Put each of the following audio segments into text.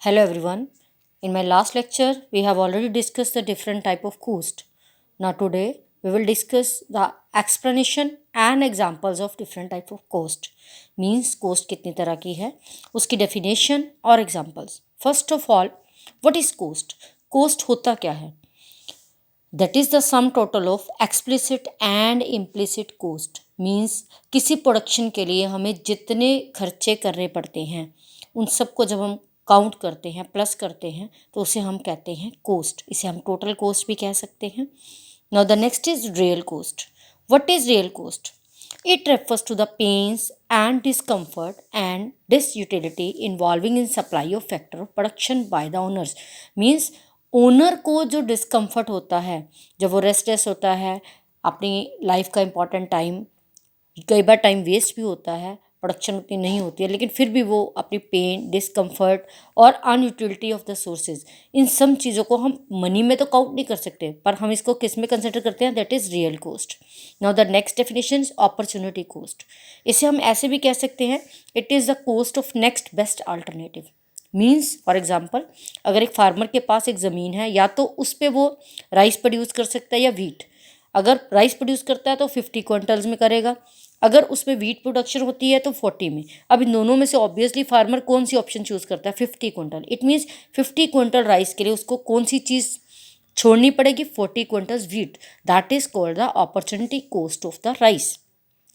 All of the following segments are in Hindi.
Hello everyone. In my last lecture, we have already discussed the different type of cost. Now today, we will discuss the explanation and examples of different type of cost. Means cost कितनी तरह की है, उसकी definition और examples. First of all, what is cost? Cost होता क्या है? That is the sum total of explicit and implicit cost. Means किसी प्रोडक्शन के लिए हमें जितने खर्चे करने पड़ते हैं उन सबको जब हम काउंट करते हैं प्लस करते हैं तो उसे हम कहते हैं कोस्ट. इसे हम टोटल कोस्ट भी कह सकते हैं. Now the next is real cost. What is real cost? It refers to the pains and discomfort and disutility involving in supply of factor of production by the owners. Means owner को जो डिस्कम्फर्ट होता है जब वो रेस्टलेस होता है, अपनी लाइफ का इम्पॉर्टेंट टाइम, कई बार टाइम वेस्ट भी होता है, प्रोडक्शन उतनी नहीं होती है, लेकिन फिर भी वो अपनी पेन, डिस्कम्फर्ट और अनयूटिलिटी ऑफ द सोर्सेज, इन सब चीज़ों को हम मनी में तो काउंट नहीं कर सकते, पर हम इसको किस में कंसिडर करते हैं? That is real cost. Now the next definition is opportunity cost. इसे हम ऐसे भी कह सकते हैं, it is the cost of next best alternative. Means for example, अगर एक फार्मर के पास एक ज़मीन है, या तो उस पर वो राइस प्रोड्यूस कर सकता है या वीट. अगर राइस प्रोड्यूस करता है तो 50 क्विंटल्स में करेगा, अगर उसमें वीट प्रोडक्शन होती है तो 40 में. अब इन दोनों में से ऑब्वियसली फार्मर कौन सी ऑप्शन चूज़ करता है? 50 quintal. It means 50 quintal rice के लिए उसको कौन सी चीज़ छोड़नी पड़ेगी? 40 quintals wheat. That is called the opportunity cost of the rice.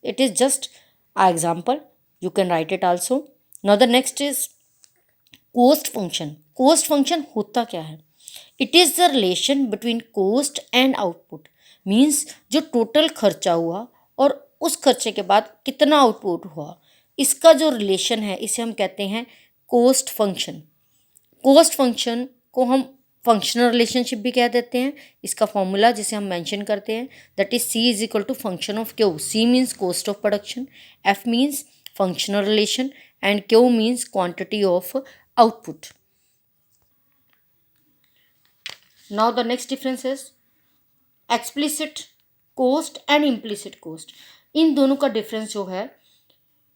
It is just a example, you can write it also. Now the next is cost function. Cost function होता क्या है? It is the relation between cost and output. Means जो टोटल खर्चा हुआ और उस खर्चे के बाद कितना आउटपुट हुआ, इसका जो रिलेशन है इसे हम कहते हैं कोस्ट फंक्शन. कोस्ट फंक्शन को हम फंक्शनल रिलेशनशिप भी कह देते हैं. इसका फॉर्मूला जिसे हम मेंशन करते हैं, that is C is equal to function of Q. C means cost of production, F means functional relation and Q means quantity of output. Now the next difference is explicit cost and implicit cost. इन दोनों का डिफरेंस जो है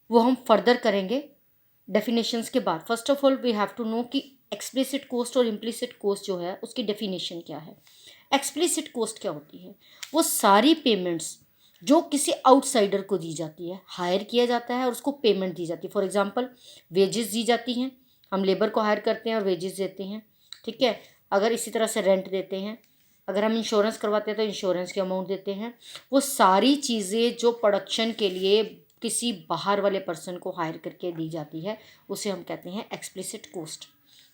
वो हम फर्दर करेंगे डेफिनेशंस के बाद. First of all we have to know कि एक्सप्लिसिट कोस्ट और इम्प्लिसिट कोस्ट जो है उसकी डेफिनेशन क्या है. एक्सप्लिसिट कोस्ट क्या होती है? वो सारी पेमेंट्स जो किसी आउटसाइडर को दी जाती है, हायर किया जाता है और उसको पेमेंट दी जाती है. फॉर एग्जांपल, वेजेस दी जाती हैं, हम लेबर को हायर करते हैं और वेजेस देते हैं, ठीक है. अगर इसी तरह से रेंट देते हैं, अगर हम इंश्योरेंस करवाते हैं तो इंश्योरेंस के अमाउंट देते हैं. वो सारी चीज़ें जो प्रोडक्शन के लिए किसी बाहर वाले पर्सन को हायर करके दी जाती है उसे हम कहते हैं explicit cost.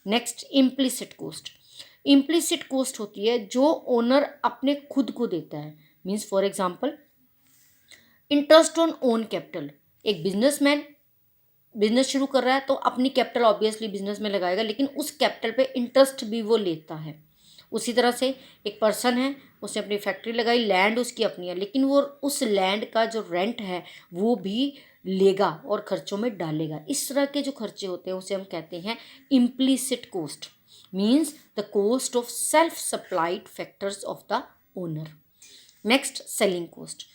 Next, implicit cost. Implicit cost होती है जो ओनर अपने खुद को देता है. Means for example, interest on own capital. एक बिजनेसमैन बिजनेस शुरू कर रहा है तो अपनी कैपिटल ऑब्वियसली बिजनेस में लगाएगा, लेकिन उस कैपिटल पे इंटरेस्ट भी वो लेता है. उसी तरह से एक पर्सन है, उसने अपनी फैक्ट्री लगाई, लैंड उसकी अपनी है, लेकिन वो उस लैंड का जो रेंट है वो भी लेगा और खर्चों में डालेगा. इस तरह के जो खर्चे होते हैं उसे हम कहते हैं implicit cost. Means the cost of self supplied factors of the owner. Next, selling cost.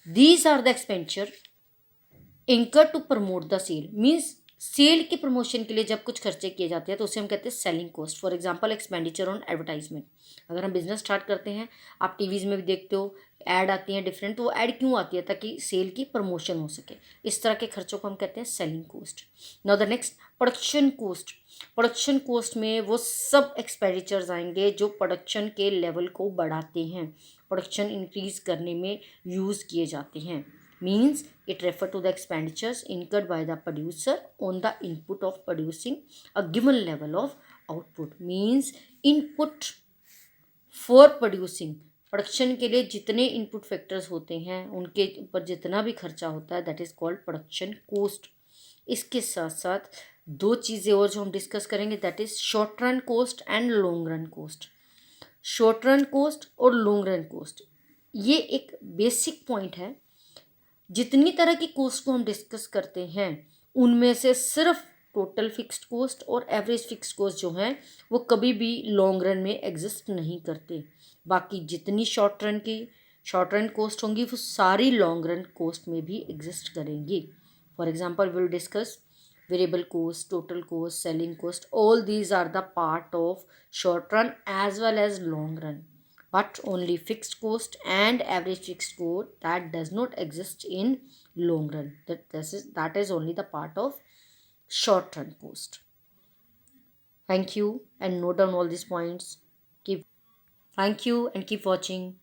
These are the expenditure incurred to promote the sale. Means sale के प्रमोशन के लिए जब कुछ खर्चे किए जाते हैं तो उसे हम कहते हैं selling cost. For example, expenditure on advertisement. अगर हम बिजनेस स्टार्ट करते हैं, आप टीवीज़ में भी देखते हो ऐड आती हैं डिफरेंट, तो वो ऐड क्यों आती है? ताकि सेल की प्रमोशन हो सके. इस तरह के खर्चों को हम कहते हैं selling cost. Now the next, production cost. Production cost में वो सब एक्सपेंडिचर्स आएंगे जो प्रोडक्शन के लेवल को बढ़ाते हैं, प्रोडक्शन इंक्रीज करने में यूज़ किए जाते हैं. Means it refer to the expenditures incurred by the producer on the input of producing a given level of output. Means input for producing. Production के लिए जितने इनपुट फैक्टर्स होते हैं उनके ऊपर जितना भी खर्चा होता है that is called production cost. इसके साथ साथ दो चीज़ें और जो हम डिस्कस करेंगे, that is short run cost and long run cost. Short run cost और लॉन्ग रन कॉस्ट, ये एक बेसिक पॉइंट है. जितनी तरह की कोस्ट को हम डिस्कस करते हैं उनमें से सिर्फ टोटल फिक्स्ड कोस्ट और एवरेज फिक्स्ड कोस्ट जो हैं वो कभी भी लॉन्ग रन में एग्जिस्ट नहीं करते. बाकी जितनी शॉर्ट रन कोस्ट होंगी वो सारी लॉन्ग रन कोस्ट में भी एग्जिस्ट करेंगी. For example, will discuss variable cost, total cost, selling cost, all these are the part of short run as well as long run, but only fixed cost and average fixed cost that does not exist in long run. That is only the part of short run cost. Thank you, and note down all these points. Keep Thank you and keep watching.